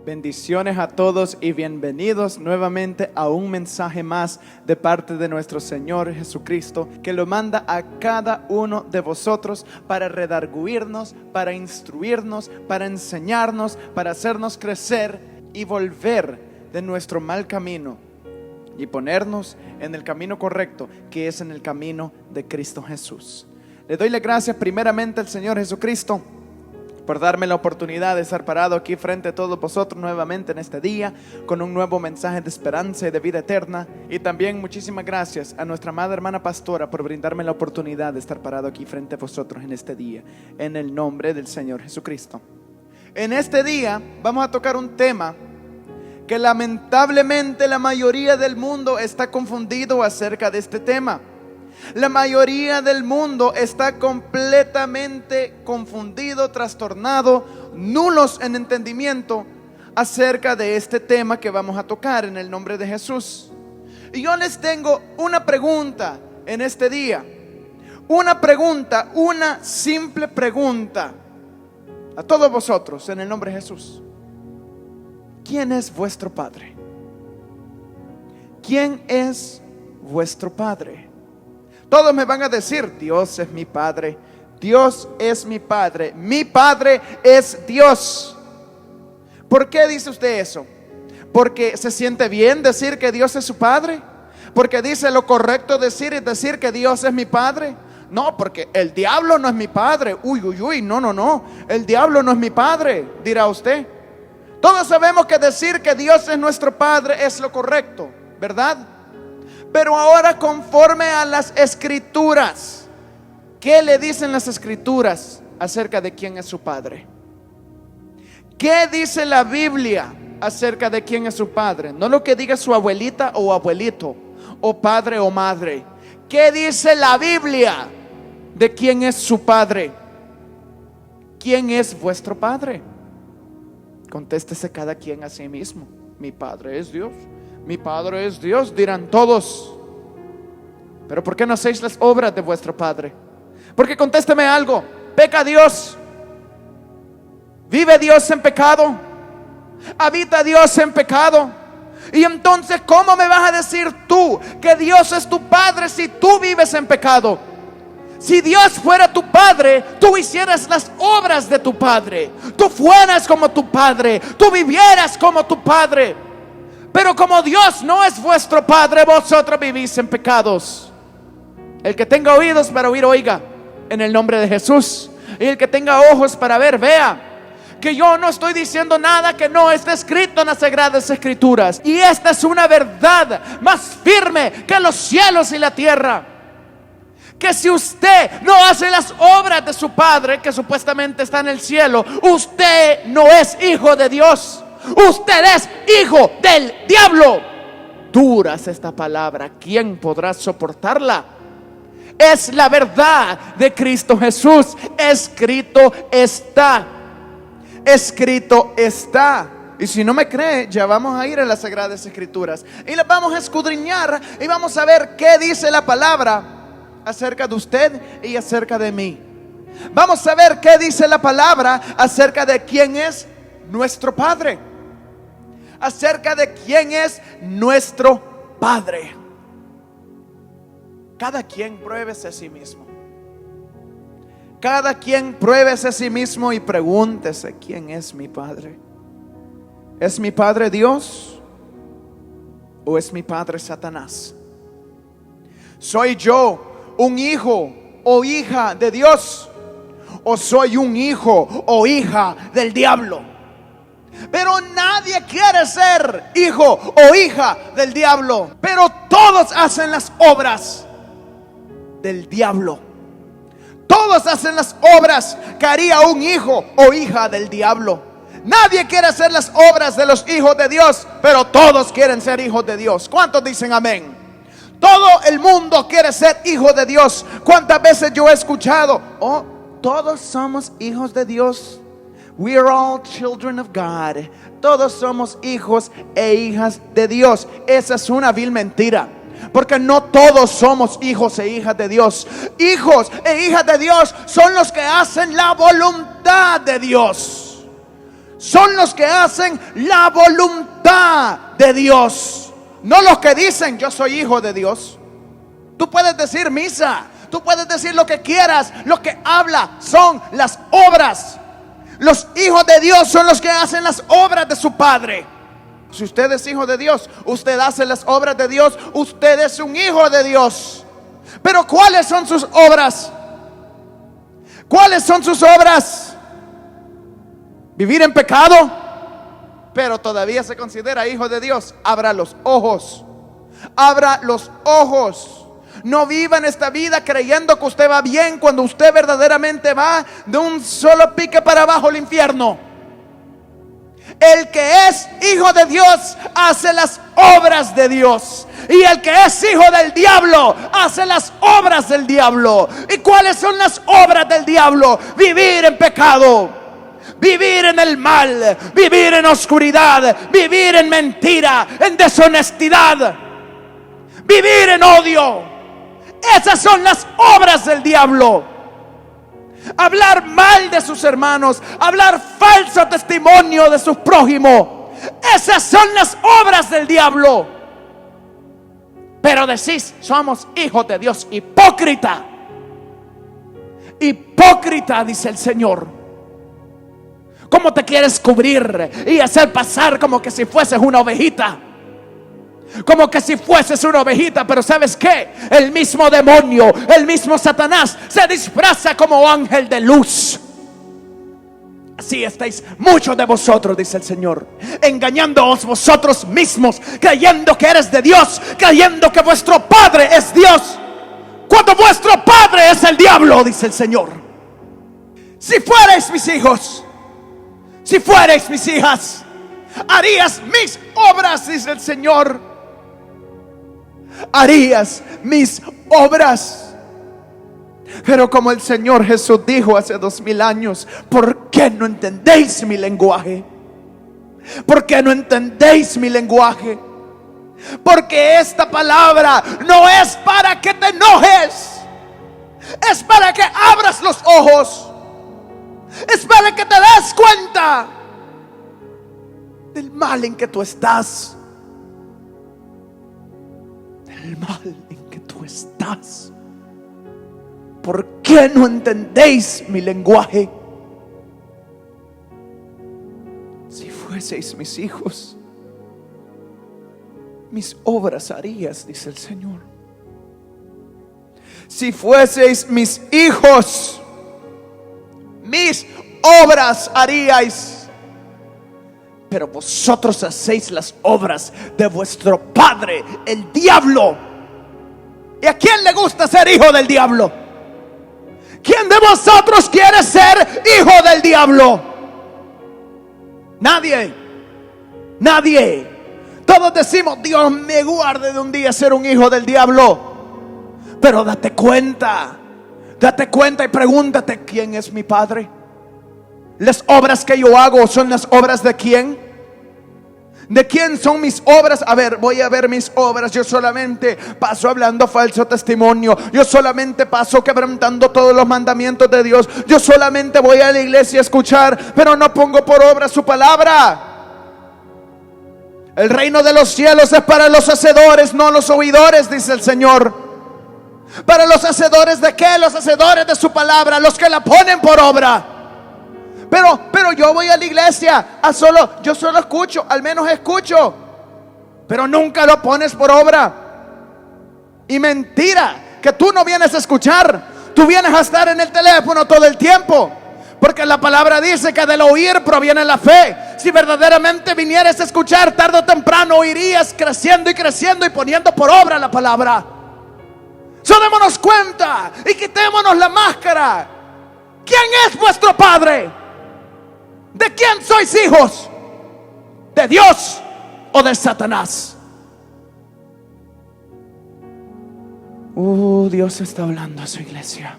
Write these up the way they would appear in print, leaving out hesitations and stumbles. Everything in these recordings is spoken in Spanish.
Bendiciones a todos y bienvenidos nuevamente a un mensaje más de parte de nuestro Señor Jesucristo, que lo manda a cada uno de vosotros para redarguirnos, para instruirnos, para enseñarnos, para hacernos crecer y volver de nuestro mal camino y ponernos en el camino correcto, que es en el camino de Cristo Jesús. Le doy las gracias primeramente al Señor Jesucristo por darme la oportunidad de estar parado aquí frente a todos vosotros nuevamente en este día con un nuevo mensaje de esperanza y de vida eterna. Y también muchísimas gracias a nuestra amada hermana pastora por brindarme la oportunidad de estar parado aquí frente a vosotros en este día, en el nombre del Señor Jesucristo. En este día vamos a tocar un tema que lamentablemente la mayoría del mundo está confundido acerca de este tema. La mayoría del mundo está completamente confundido, trastornado, nulos en entendimiento acerca de este tema que vamos a tocar en el nombre de Jesús. Y yo les tengo una pregunta en este día. Una pregunta, una simple pregunta a todos vosotros en el nombre de Jesús. ¿Quién es vuestro Padre? ¿Quién es vuestro Padre? Todos me van a decir: Dios es mi Padre, Dios es mi Padre, mi Padre es Dios. ¿Por qué dice usted eso? ¿Porque se siente bien decir que Dios es su Padre? ¿Porque dice lo correcto decir que Dios es mi Padre? No, porque el diablo no es mi Padre. No, el diablo no es mi Padre, dirá usted. Todos sabemos que decir que Dios es nuestro Padre es lo correcto, ¿verdad? Pero ahora, conforme a las Escrituras, ¿qué le dicen las Escrituras acerca de quién es su Padre? ¿Qué dice la Biblia acerca de quién es su Padre? No lo que diga su abuelita o abuelito, o padre o madre. ¿Qué dice la Biblia de quién es su Padre? ¿Quién es vuestro Padre? Contéstese cada quien a sí mismo. Mi Padre es Dios. Mi Padre es Dios, dirán todos. Pero ¿por qué no hacéis las obras de vuestro Padre? Porque contésteme algo: ¿peca Dios? ¿Vive Dios en pecado? ¿Habita Dios en pecado? Y entonces, ¿cómo me vas a decir tú que Dios es tu Padre si tú vives en pecado? Si Dios fuera tu Padre, tú hicieras las obras de tu Padre, tú fueras como tu Padre, tú vivieras como tu Padre. Pero como Dios no es vuestro Padre, vosotros vivís en pecados. El que tenga oídos para oír, oiga, en el nombre de Jesús. Y el que tenga ojos para ver, vea. Que yo no estoy diciendo nada que no esté escrito en las Sagradas Escrituras. Y esta es una verdad más firme que los cielos y la tierra. Que si usted no hace las obras de su Padre, que supuestamente está en el cielo, usted no es hijo de Dios. Usted es hijo del diablo. Dura es esta palabra, ¿quién podrá soportarla? Es la verdad de Cristo Jesús. Escrito está. Escrito está. Y si no me cree, ya vamos a ir a las Sagradas Escrituras y las vamos a escudriñar y vamos a ver qué dice la palabra acerca de usted y acerca de mí. Vamos a ver qué dice la palabra acerca de quién es nuestro Padre, acerca de quién es nuestro Padre. Cada quien pruébese a sí mismo. Cada quien pruébese a sí mismo y pregúntese: ¿quién es mi Padre? ¿Es mi Padre Dios o es mi Padre Satanás? ¿Soy yo un hijo o hija de Dios o soy un hijo o hija del diablo? Pero nadie quiere ser hijo o hija del diablo. Pero todos hacen las obras del diablo. Todos hacen las obras que haría un hijo o hija del diablo. Nadie quiere hacer las obras de los hijos de Dios, pero todos quieren ser hijos de Dios. ¿Cuántos dicen amén? Todo el mundo quiere ser hijo de Dios. ¿Cuántas veces yo he escuchado: oh, todos somos hijos de Dios? We are all children of God. Todos somos hijos e hijas de Dios. Esa es una vil mentira, porque no todos somos hijos e hijas de Dios. Hijos e hijas de Dios son los que hacen la voluntad de Dios. son los que hacen la voluntad de Dios, no los que dicen yo soy hijo de Dios. Tú puedes decir misa, tú puedes decir lo que quieras, lo que habla son las obras. Los hijos de Dios son los que hacen las obras de su Padre. Si usted es hijo de Dios, usted hace las obras de Dios, usted es un hijo de Dios. Pero ¿cuáles son sus obras? ¿Cuáles son sus obras? Vivir en pecado, pero todavía se considera hijo de Dios. Abra los ojos, abra los ojos. No viva en esta vida creyendo que usted va bien cuando usted verdaderamente va de un solo pique para abajo al infierno. El que es hijo de Dios hace las obras de Dios, y el que es hijo del diablo hace las obras del diablo. ¿Y cuáles son las obras del diablo? Vivir en pecado, vivir en el mal, vivir en oscuridad, vivir en mentira, en deshonestidad, vivir en odio. Esas son las obras del diablo. Hablar mal de sus hermanos, hablar falso testimonio de su prójimo. Esas son las obras del diablo. Pero decís, somos hijos de Dios. Hipócrita, hipócrita, dice el Señor. ¿Cómo te quieres cubrir y hacer pasar como que si fueses una ovejita? Como que si fueses una ovejita. Pero ¿sabes qué? El mismo demonio, el mismo Satanás se disfraza como ángel de luz. Así estáis muchos de vosotros, dice el Señor, engañándoos vosotros mismos, creyendo que eres de Dios, creyendo que vuestro Padre es Dios, cuando vuestro Padre es el diablo, dice el Señor. Si fuerais mis hijos, si fuerais mis hijas, harías mis obras, dice el Señor. Harías mis obras. Pero como el Señor Jesús dijo hace 2000 años, ¿por qué no entendéis mi lenguaje? ¿Por qué no entendéis mi lenguaje? Porque esta palabra no es para que te enojes, es para que abras los ojos, es para que te des cuenta del mal en que tú estás, del mal en que tú estás. ¿Por qué no entendéis mi lenguaje? Si fueseis mis hijos, mis obras harías, dice el Señor. Si fueseis mis hijos, mis obras haríais. Pero vosotros hacéis las obras de vuestro padre, el diablo. ¿Y a quién le gusta ser hijo del diablo? ¿Quién de vosotros quiere ser hijo del diablo? Nadie. Nadie. Todos decimos, Dios me guarde de un día ser un hijo del diablo. Pero date cuenta y pregúntate, ¿quién es mi padre? ¿Las obras que yo hago son las obras de quién? ¿De quién son mis obras? A ver, voy a ver mis obras. Yo solamente paso hablando falso testimonio. Yo solamente paso quebrantando todos los mandamientos de Dios. Yo solamente voy a la iglesia a escuchar, pero no pongo por obra su palabra. El reino de los cielos es para los hacedores, no los oidores, dice el Señor. ¿Para los hacedores de qué? Los hacedores de su palabra, los que la ponen por obra. Pero yo voy a la iglesia yo solo escucho, al menos escucho, pero nunca lo pones por obra. Y mentira, que tú no vienes a escuchar, tú vienes a estar en el teléfono todo el tiempo, porque la palabra dice que del oír proviene la fe. Si verdaderamente vinieras a escuchar, tarde o temprano oirías creciendo y poniendo por obra la palabra. So, démonos cuenta y quitémonos la máscara. ¿Quién es vuestro padre? ¿De quién sois hijos? ¿De Dios o de Satanás? Dios está hablando a su iglesia.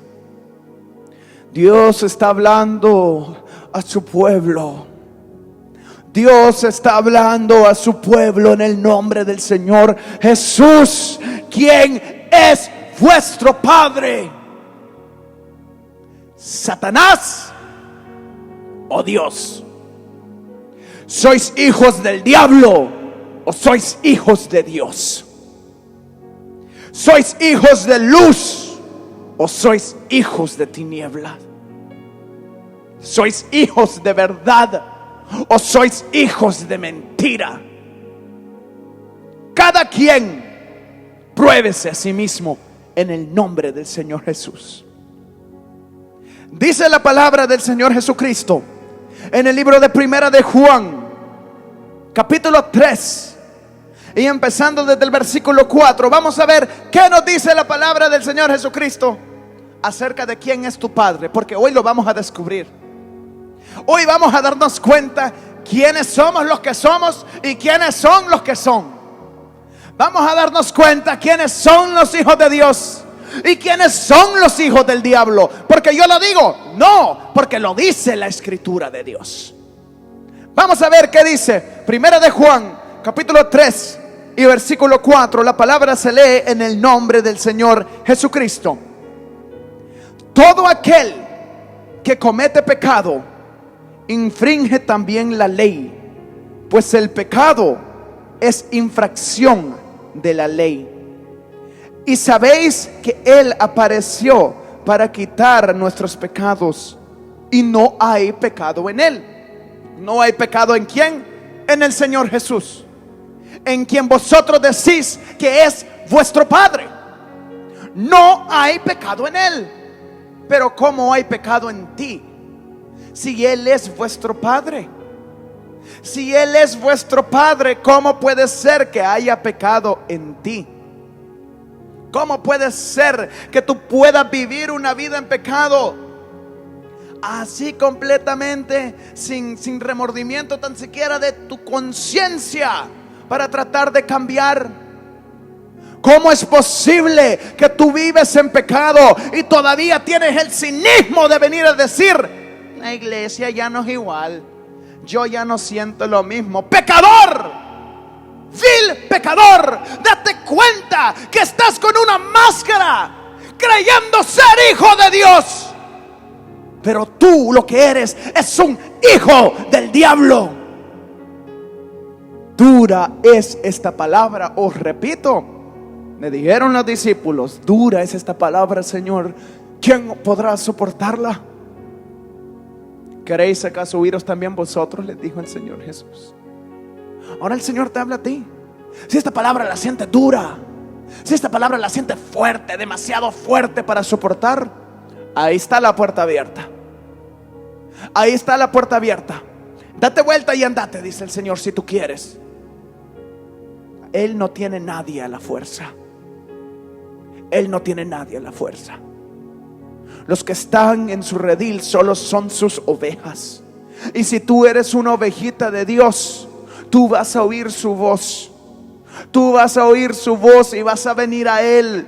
Dios está hablando a su pueblo. Dios está hablando a su pueblo en el nombre del Señor Jesús. ¿Quién es vuestro padre? ¿Satanás o Dios? ¿Sois hijos del diablo o sois hijos de Dios? ¿Sois hijos de luz o sois hijos de tiniebla? ¿Sois hijos de verdad o sois hijos de mentira? Cada quien pruébese a sí mismo en el nombre del Señor Jesús. Dice la palabra del Señor Jesucristo en el libro de Primera de Juan, capítulo 3, y empezando desde el versículo 4, vamos a ver qué nos dice la palabra del Señor Jesucristo acerca de quién es tu Padre, porque hoy lo vamos a descubrir. Hoy vamos a darnos cuenta quiénes somos los que somos y quiénes son los que son. Vamos a darnos cuenta quiénes son los hijos de Dios y quiénes son los hijos del diablo. Porque yo lo digo, no, porque lo dice la Escritura de Dios. Vamos a ver qué dice Primera de Juan, capítulo 3 y versículo 4. La palabra se lee en el nombre del Señor Jesucristo. Todo aquel que comete pecado infringe también la ley, pues el pecado es infracción de la ley. Y sabéis que Él apareció para quitar nuestros pecados, y no hay pecado en Él. ¿No hay pecado en quién? En el Señor Jesús, en quien vosotros decís que es vuestro Padre. No hay pecado en Él. Pero ¿cómo hay pecado en ti si Él es vuestro Padre? Si Él es vuestro Padre, ¿cómo puede ser que haya pecado en ti? ¿Cómo puede ser que tú puedas vivir una vida en pecado así completamente, sin remordimiento tan siquiera de tu conciencia para tratar de cambiar? ¿Cómo es posible que tú vives en pecado y todavía tienes el cinismo de venir a decir: la iglesia ya no es igual, yo ya no siento lo mismo? Pecador, vil pecador, date cuenta que estás con una máscara creyendo ser hijo de Dios, pero tú lo que eres es un hijo del diablo. Dura es esta palabra, os repito. Me dijeron los discípulos: dura es esta palabra, Señor, ¿quién podrá soportarla? ¿Queréis acaso huiros también vosotros?, les dijo el Señor Jesús. Ahora el Señor te habla a ti. Si esta palabra la sientes dura, si esta palabra la sientes fuerte, demasiado fuerte para soportar, ahí está la puerta abierta. Ahí está la puerta abierta. Date vuelta y andate, dice el Señor, si tú quieres. Él no tiene nadie a la fuerza. Él no tiene nadie a la fuerza. Los que están en su redil solo son sus ovejas. Y si tú eres una ovejita de Dios, tú vas a oír su voz. Tú vas a oír su voz y vas a venir a Él.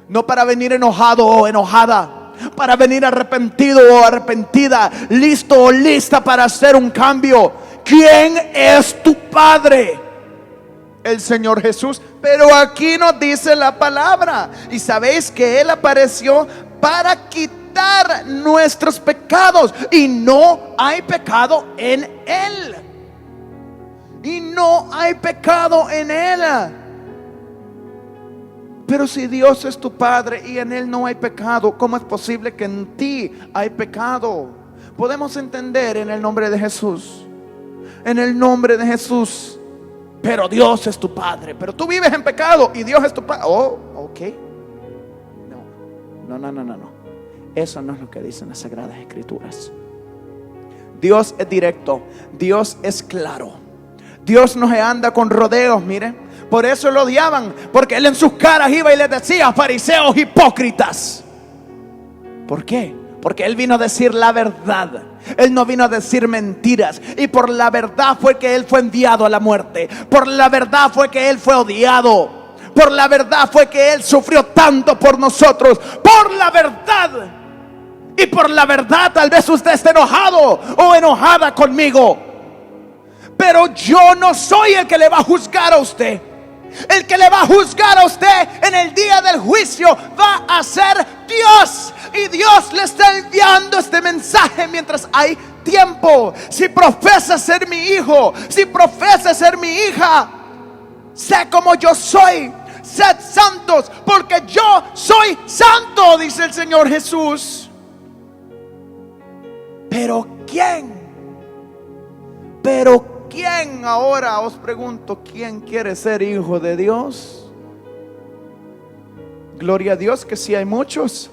No para venir enojado o enojada, para venir arrepentido o arrepentida, listo o lista para hacer un cambio. ¿Quién es tu Padre? El Señor Jesús. Pero aquí nos dice la palabra, y sabéis que Él apareció para quitar nuestros pecados, y no hay pecado en Él. Y no hay pecado en Él. Pero si Dios es tu Padre y en Él no hay pecado, ¿cómo es posible que en ti hay pecado? Podemos entender en el nombre de Jesús. En el nombre de Jesús. Pero Dios es tu Padre. Pero tú vives en pecado y Dios es tu Padre. Oh, ok. No. Eso no es lo que dicen las Sagradas Escrituras. Dios es directo. Dios es claro. Dios no se anda con rodeos, mire. Por eso lo odiaban, porque Él en sus caras iba y les decía: fariseos hipócritas. ¿Por qué? Porque Él vino a decir la verdad. Él no vino a decir mentiras. Y por la verdad fue que Él fue enviado a la muerte. Por la verdad fue que Él fue odiado. Por la verdad fue que Él sufrió tanto por nosotros. Por la verdad. Y por la verdad tal vez usted esté enojado o enojada conmigo. Pero yo no soy el que le va a juzgar a usted. El que le va a juzgar a usted en el día del juicio va a ser Dios. Y Dios le está enviando este mensaje mientras hay tiempo. Si profesa ser mi hijo, si profesa ser mi hija, sé como yo soy. Sed santos, porque yo soy santo, dice el Señor Jesús. Pero ¿quién? Pero ¿quién? Ahora os pregunto, ¿quién quiere ser hijo de Dios? Gloria a Dios que sí hay muchos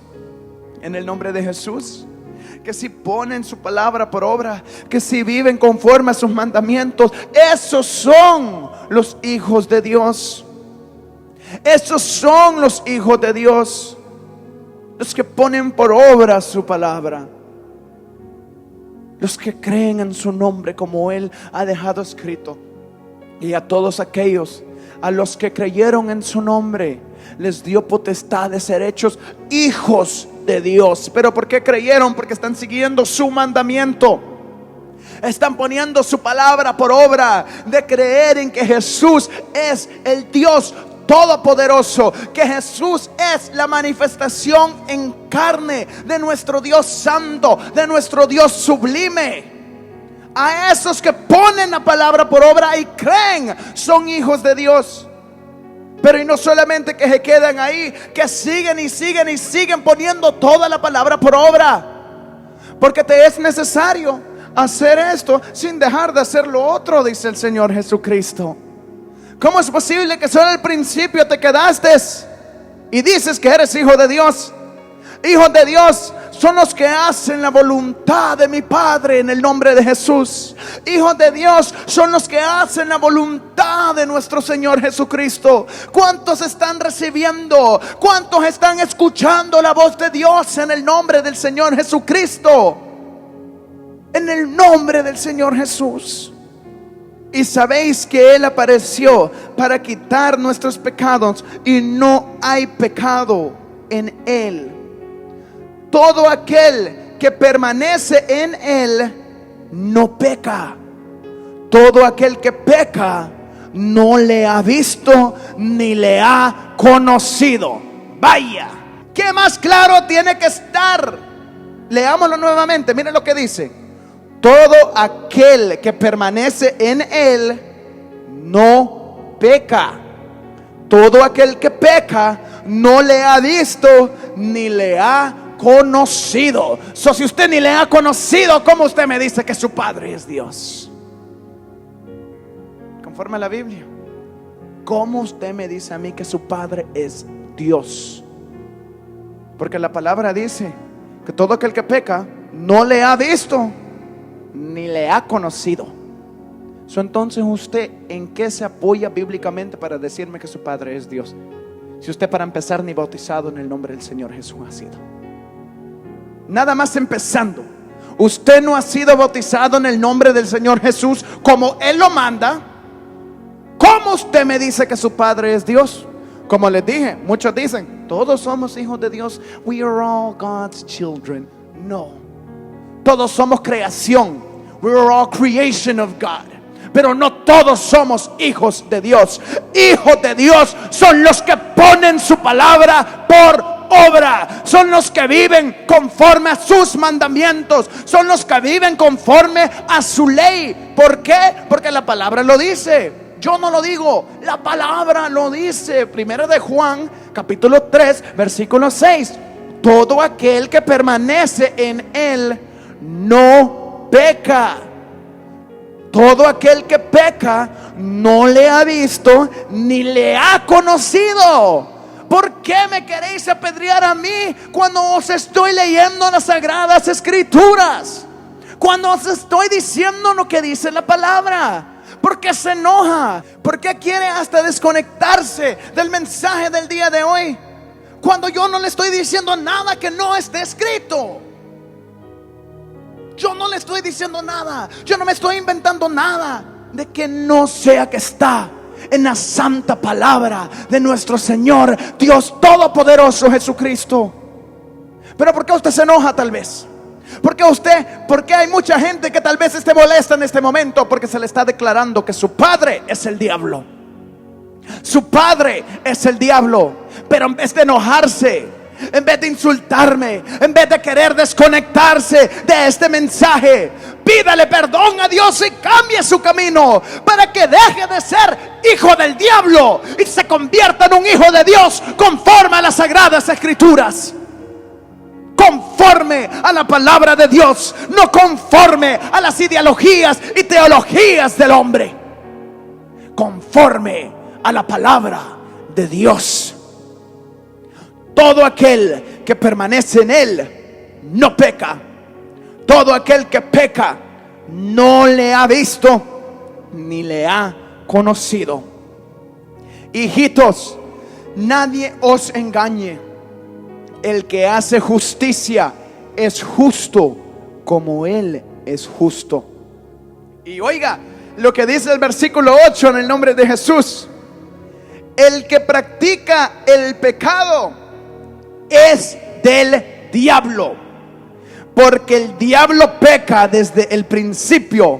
en el nombre de Jesús, que si ponen su palabra por obra, que si viven conforme a sus mandamientos. Esos son los hijos de Dios. Esos son los hijos de Dios, los que ponen por obra su palabra, los que creen en su nombre como Él ha dejado escrito. Y a todos aquellos a los que creyeron en su nombre les dio potestad de ser hechos hijos de Dios. ¿Pero por qué creyeron? Porque están siguiendo su mandamiento. Están poniendo su palabra por obra, de creer en que Jesús es el Dios todopoderoso, que Jesús es la manifestación en carne de nuestro Dios santo, de nuestro Dios sublime. A esos que ponen la palabra por obra y creen, son hijos de Dios. Pero y no solamente que se quedan ahí, que siguen y siguen y siguen poniendo toda la palabra por obra, porque te es necesario hacer esto sin dejar de hacer lo otro, dice el Señor Jesucristo. ¿Cómo es posible que solo al principio te quedaste y dices que eres hijo de Dios? Hijos de Dios son los que hacen la voluntad de mi Padre en el nombre de Jesús. Hijos de Dios son los que hacen la voluntad de nuestro Señor Jesucristo. ¿Cuántos están recibiendo? ¿Cuántos están escuchando la voz de Dios en el nombre del Señor Jesucristo? En el nombre del Señor Jesús. Y sabéis que Él apareció para quitar nuestros pecados, y no hay pecado en Él. Todo aquel que permanece en Él no peca. Todo aquel que peca no le ha visto ni le ha conocido. Vaya, ¿qué más claro tiene que estar? Leámoslo nuevamente, miren lo que dice. Todo aquel que permanece en Él no peca. Todo aquel que peca no le ha visto ni le ha conocido. Si usted ni le ha conocido, ¿cómo usted me dice que su Padre es Dios? Conforme a la Biblia, ¿cómo usted me dice a mí que su Padre es Dios? Porque la palabra dice que todo aquel que peca no le ha visto ni le ha conocido. Entonces, ¿usted en qué se apoya bíblicamente para decirme que su Padre es Dios? Si usted, para empezar, ni bautizado en el nombre del Señor Jesús ha sido. Nada más empezando, usted no ha sido bautizado en el nombre del Señor Jesús como Él lo manda. ¿Cómo usted me dice que su Padre es Dios? Como les dije, muchos dicen, todos somos hijos de Dios. We are all God's children. No. Todos somos creación. We are all creation of God. Pero no todos somos hijos de Dios. Hijos de Dios son los que ponen su palabra por obra. Son los que viven conforme a sus mandamientos. Son los que viven conforme a su ley. ¿Por qué? Porque la palabra lo dice. Yo no lo digo, la palabra lo dice. Primero de Juan, capítulo 3, versículo 6. Todo aquel que permanece en Él no peca. Todo aquel que peca no le ha visto ni le ha conocido. ¿Por qué me queréis apedrear a mí cuando os estoy leyendo las sagradas escrituras? Cuando os estoy diciendo lo que dice la palabra. ¿Por qué se enoja? ¿Por qué quiere hasta desconectarse del mensaje del día de hoy? Cuando yo no le estoy diciendo nada que no esté escrito. Yo no le estoy diciendo nada. Yo no me estoy inventando nada de que no sea que está en la santa palabra de nuestro Señor Dios Todopoderoso Jesucristo. Pero ¿por qué usted se enoja tal vez? ¿Por qué hay mucha gente que tal vez esté molesta en este momento? Porque se le está declarando que su padre es el diablo. Su padre es el diablo. Pero en vez de enojarse, en vez de insultarme, en vez de querer desconectarse de este mensaje, pídale perdón a Dios y cambie su camino para que deje de ser hijo del diablo y se convierta en un hijo de Dios conforme a las sagradas escrituras, conforme a la palabra de Dios, no conforme a las ideologías y teologías del hombre, conforme a la palabra de Dios. Todo aquel que permanece en Él no peca. Todo aquel que peca no le ha visto ni le ha conocido. Hijitos, nadie os engañe. El que hace justicia es justo como Él es justo. Y oiga lo que dice el versículo 8 en el nombre de Jesús. El que practica el pecado es del diablo, porque el diablo peca desde el principio.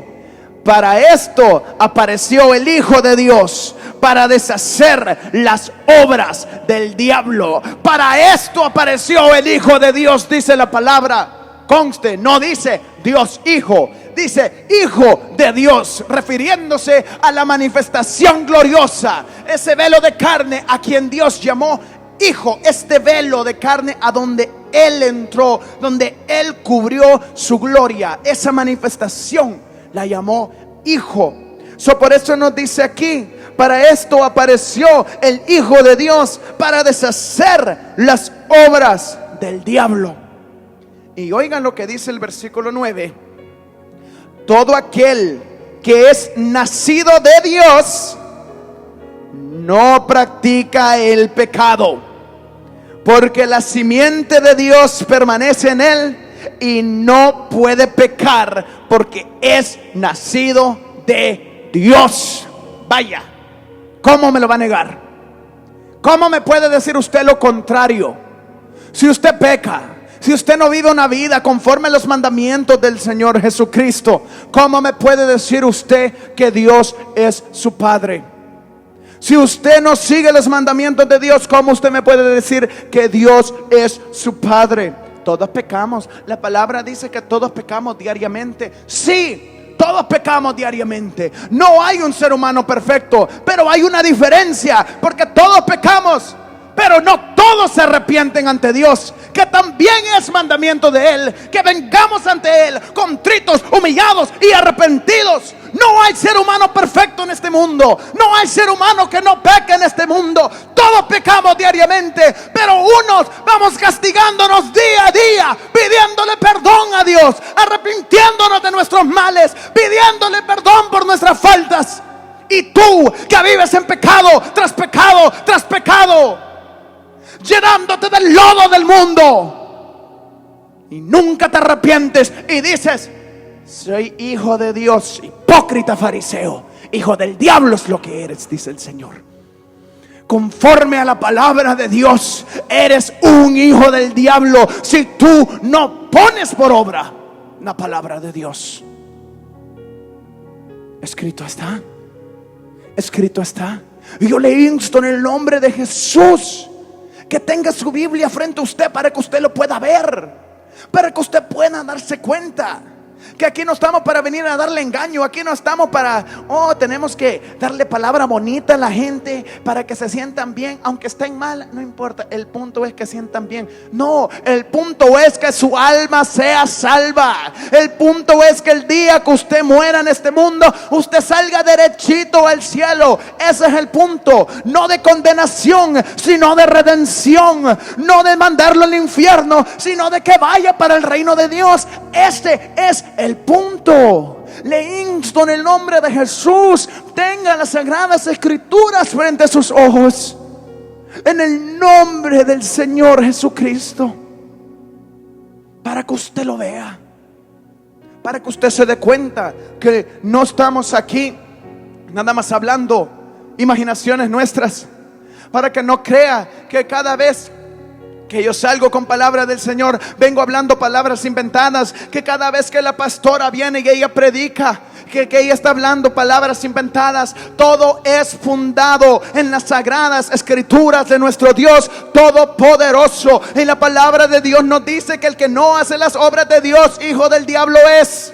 Para esto apareció el Hijo de Dios, para deshacer las obras del diablo. Para esto apareció el Hijo de Dios, dice la palabra. Conste, no dice Dios Hijo, dice Hijo de Dios, refiriéndose a la manifestación gloriosa, ese velo de carne a quien Dios llamó Hijo, este velo de carne a donde Él entró, donde Él cubrió su gloria. Esa manifestación la llamó Hijo. Por eso nos dice aquí: para esto apareció el Hijo de Dios, para deshacer las obras del diablo. Y oigan lo que dice el versículo 9: todo aquel que es nacido de Dios no practica el pecado, porque la simiente de Dios permanece en él y no puede pecar, porque es nacido de Dios. Vaya, ¿cómo me lo va a negar? ¿Cómo me puede decir usted lo contrario? Si usted peca, si usted no vive una vida conforme a los mandamientos del Señor Jesucristo, ¿cómo me puede decir usted que Dios es su Padre? Si usted no sigue los mandamientos de Dios, ¿cómo usted me puede decir que Dios es su Padre? Todos pecamos. La palabra dice que todos pecamos diariamente. Sí, todos pecamos diariamente. No hay un ser humano perfecto, pero hay una diferencia, porque todos pecamos, pero no todos se arrepienten ante Dios, que también es mandamiento de Él, que vengamos ante Él contritos, humillados y arrepentidos. No hay ser humano perfecto en este mundo. No hay ser humano que no peque en este mundo. Todos pecamos diariamente, pero unos vamos castigándonos día a día, pidiéndole perdón a Dios, arrepintiéndonos de nuestros males, pidiéndole perdón por nuestras faltas. Y tú que vives en pecado tras pecado tras pecado, llenándote del lodo del mundo, y nunca te arrepientes y dices: soy hijo de Dios. Hipócrita fariseo, hijo del diablo es lo que eres, dice el Señor. Conforme a la palabra de Dios, eres un hijo del diablo si tú no pones por obra la palabra de Dios. Escrito está, escrito está. Y yo le insto en el nombre de Jesús que tenga su Biblia frente a usted, para que usted lo pueda ver, para que usted pueda darse cuenta que aquí no estamos para venir a darle engaño. Aquí no estamos para, tenemos que darle palabra bonita a la gente para que se sientan bien, aunque estén mal, no importa. El punto es que sientan bien. No, el punto es que su alma sea salva. El punto es que el día que usted muera en este mundo, usted salga derechito al cielo. Ese es el punto. No de condenación, sino de redención. No de mandarlo al infierno, sino de que vaya para el reino de Dios. Este es el punto. Le insto en el nombre de Jesús: tenga las sagradas escrituras frente a sus ojos, en el nombre del Señor Jesucristo, para que usted lo vea, para que usted se dé cuenta que no estamos aquí nada más hablando imaginaciones nuestras, para que no crea que cada vez que yo salgo con palabra del Señor, vengo hablando palabras inventadas, que cada vez que la pastora viene y ella predica, que ella está hablando palabras inventadas. Todo es fundado en las sagradas escrituras de nuestro Dios todopoderoso. En la palabra de Dios nos dice que el que no hace las obras de Dios, hijo del diablo es.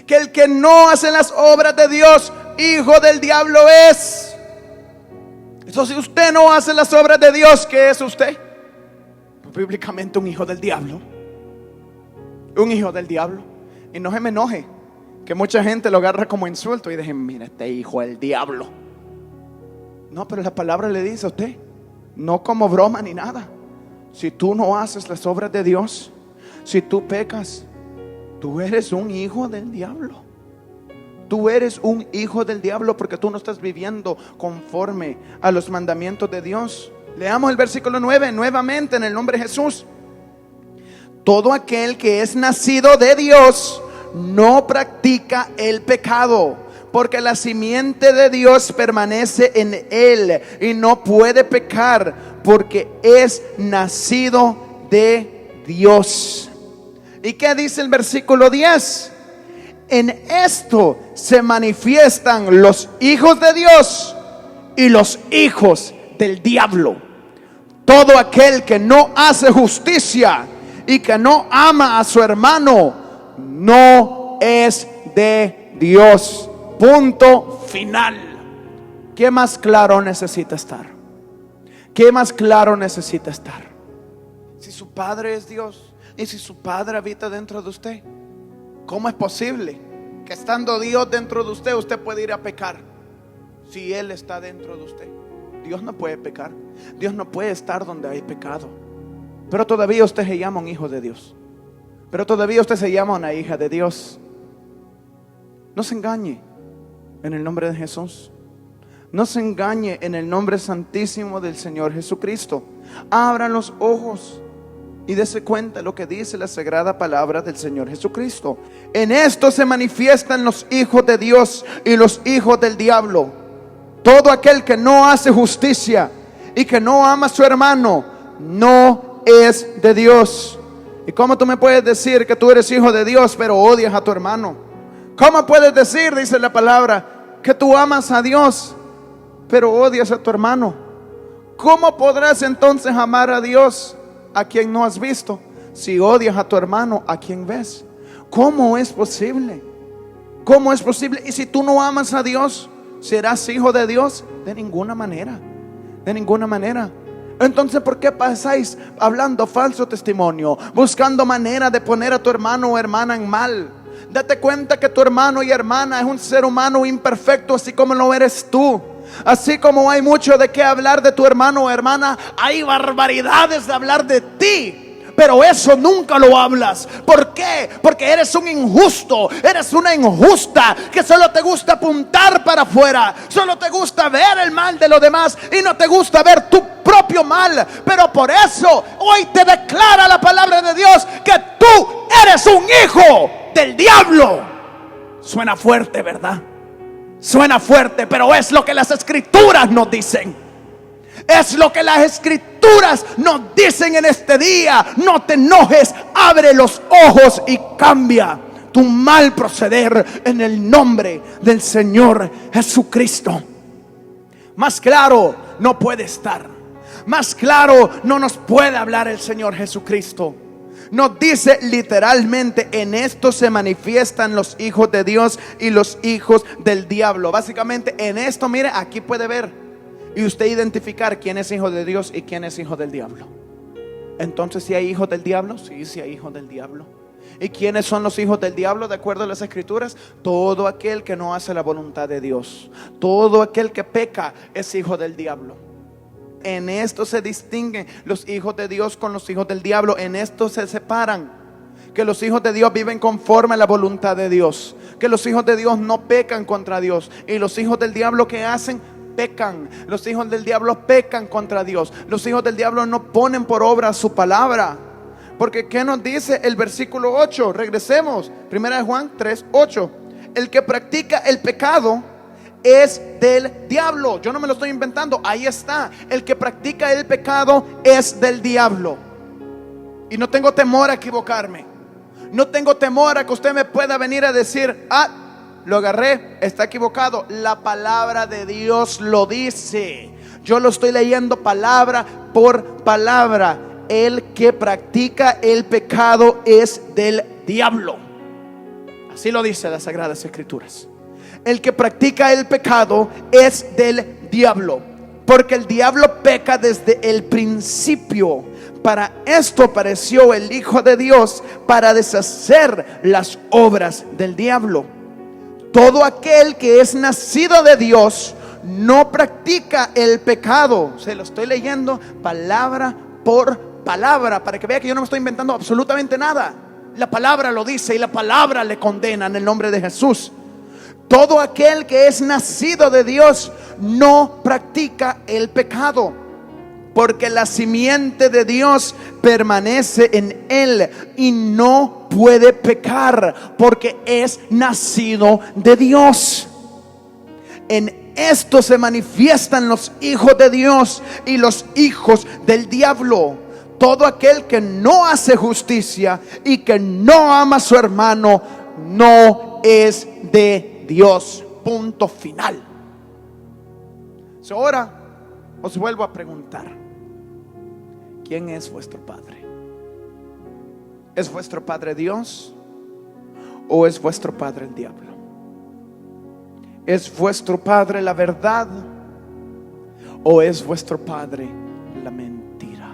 Que el que no hace las obras de Dios, hijo del diablo es. Entonces, si usted no hace las obras de Dios, ¿qué es usted? Pues, bíblicamente un hijo del diablo. Un hijo del diablo. Y no se me enoje, que mucha gente lo agarra como insulto y dice: mira, este hijo del diablo. No, pero la palabra le dice a usted, no como broma ni nada. Si tú no haces las obras de Dios, si tú pecas, tú eres un hijo del diablo. Tú eres un hijo del diablo porque tú no estás viviendo conforme a los mandamientos de Dios. Leamos el versículo 9 nuevamente en el nombre de Jesús. Todo aquel que es nacido de Dios no practica el pecado, porque la simiente de Dios permanece en él y no puede pecar porque es nacido de Dios. ¿Y qué dice el versículo 10? En esto se manifiestan los hijos de Dios y los hijos del diablo. Todo aquel que no hace justicia y que no ama a su hermano no es de Dios. Punto final. ¿Qué más claro necesita estar? ¿Qué más claro necesita estar? Si su Padre es Dios y si su Padre habita dentro de usted, ¿cómo es posible que estando Dios dentro de usted, usted puede ir a pecar? Si Él está dentro de usted, Dios no puede pecar. Dios no puede estar donde hay pecado. Pero todavía usted se llama un hijo de Dios. Pero todavía usted se llama una hija de Dios. No se engañe en el nombre de Jesús. No se engañe en el nombre santísimo del Señor Jesucristo. Abran los ojos y dése cuenta lo que dice la sagrada palabra del Señor Jesucristo. En esto se manifiestan los hijos de Dios y los hijos del diablo. Todo aquel que no hace justicia y que no ama a su hermano no es de Dios. ¿Y cómo tú me puedes decir que tú eres hijo de Dios pero odias a tu hermano? ¿Cómo puedes decir, dice la palabra, que tú amas a Dios pero odias a tu hermano? ¿Cómo podrás entonces amar a Dios a quien no has visto, si odias a tu hermano a quien ves? ¿Cómo es posible? ¿Cómo es posible? Y si tú no amas a Dios, ¿serás hijo de Dios? De ninguna manera. De ninguna manera. Entonces, ¿por qué pasáis hablando falso testimonio, buscando manera de poner a tu hermano o hermana en mal? Date cuenta que tu hermano y hermana es un ser humano imperfecto, así como lo eres tú. Así como hay mucho de qué hablar de tu hermano o hermana, hay barbaridades de hablar de ti. Pero eso nunca lo hablas. ¿Por qué? Porque eres un injusto, eres una injusta, que solo te gusta apuntar para afuera, solo te gusta ver el mal de los demás y no te gusta ver tu propio mal. Pero por eso hoy te declara la palabra de Dios que tú eres un hijo del diablo. Suena fuerte, ¿verdad? Suena fuerte, pero es lo que las escrituras nos dicen. Es lo que las escrituras nos dicen en este día. No te enojes, abre los ojos y cambia tu mal proceder en el nombre del Señor Jesucristo. Más claro no puede estar. Más claro no nos puede hablar el Señor Jesucristo. Nos dice literalmente: en esto se manifiestan los hijos de Dios y los hijos del diablo. Básicamente en esto, mire, aquí puede ver y usted identificar quién es hijo de Dios y quién es hijo del diablo. Entonces, ¿si hay hijos del diablo? Sí, sí hay hijos del diablo. ¿Y quiénes son los hijos del diablo de acuerdo a las escrituras? Todo aquel que no hace la voluntad de Dios. Todo aquel que peca es hijo del diablo. En esto se distinguen los hijos de Dios con los hijos del diablo. En esto se separan. Que los hijos de Dios viven conforme a la voluntad de Dios. Que los hijos de Dios no pecan contra Dios. Y los hijos del diablo, ¿qué hacen? Pecan. Los hijos del diablo pecan contra Dios. Los hijos del diablo no ponen por obra su palabra. Porque ¿qué nos dice el versículo 8? Regresemos. 1 Juan 3:8. El que practica el pecado es del diablo. Yo no me lo estoy inventando, ahí está. El que practica el pecado es del diablo. Y no tengo temor a equivocarme. No tengo temor a que usted me pueda venir a decir: lo agarré, está equivocado. La palabra de Dios lo dice. Yo lo estoy leyendo palabra por palabra. El que practica el pecado es del diablo. Así lo dice las Sagradas Escrituras. El que practica el pecado es del diablo, porque el diablo peca desde el principio. Para esto apareció el Hijo de Dios, para deshacer las obras del diablo. Todo aquel que es nacido de Dios no practica el pecado. Se lo estoy leyendo palabra por palabra, para que vea que yo no me estoy inventando absolutamente nada. La palabra lo dice y la palabra le condena en el nombre de Jesús. Todo aquel que es nacido de Dios no practica el pecado, porque la simiente de Dios permanece en él y no puede pecar, porque es nacido de Dios. En esto se manifiestan los hijos de Dios y los hijos del diablo. Todo aquel que no hace justicia y que no ama a su hermano no es de Dios. Punto final. Ahora os vuelvo a preguntar: ¿quién es vuestro Padre? ¿Es vuestro Padre Dios o es vuestro Padre el diablo? ¿Es vuestro Padre la verdad o es vuestro Padre la mentira?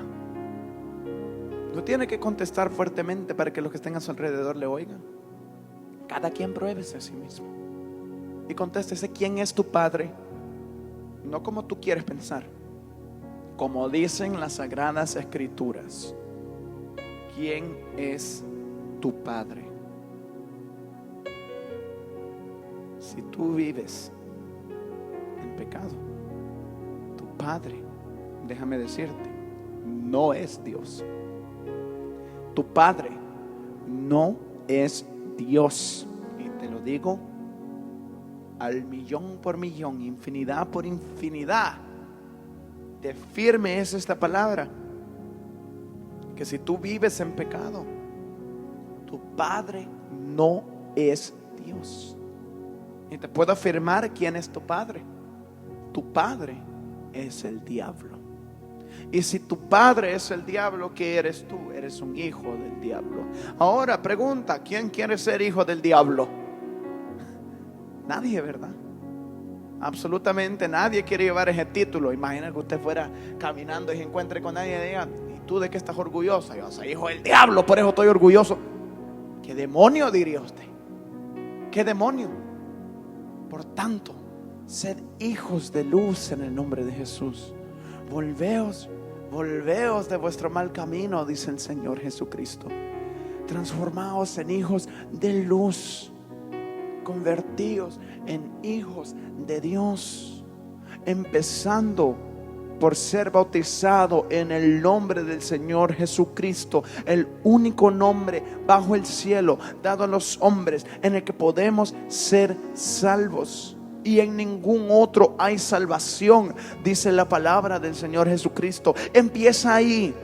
No tiene que contestar fuertemente para que los que estén a su alrededor le oigan. Cada quien pruébese a sí mismo y contéstese: ¿quién es tu Padre? No como tú quieres pensar, como dicen las Sagradas Escrituras. ¿Quién es tu Padre? Si tú vives en pecado, tu Padre, déjame decirte, no es Dios. Tu Padre no es Dios. Y te lo digo al millón por millón, infinidad por infinidad de firme es esta palabra: que si tú vives en pecado, tu Padre no es Dios. Y te puedo afirmar quién es tu Padre. Tu Padre es el diablo. Y si tu padre es el diablo, ¿qué eres tú? Eres un hijo del diablo. Ahora pregunta: ¿quién quiere ser hijo del diablo? Nadie, ¿verdad? Absolutamente nadie quiere llevar ese título. Imagina que usted fuera caminando y se encuentre con nadie y diga: ¿y tú de qué estás orgullosa? Yo soy hijo del diablo, por eso estoy orgulloso. ¿Qué demonio, diría usted? ¿Qué demonio? Por tanto, sed hijos de luz en el nombre de Jesús. Volveos de vuestro mal camino, dice el Señor Jesucristo. Transformaos en hijos de luz. Convertíos en hijos de Dios, empezando por ser bautizado en el nombre del Señor Jesucristo, el único nombre bajo el cielo dado a los hombres en el que podemos ser salvos. Y en ningún otro hay salvación, dice la palabra del Señor Jesucristo. Empieza ahí,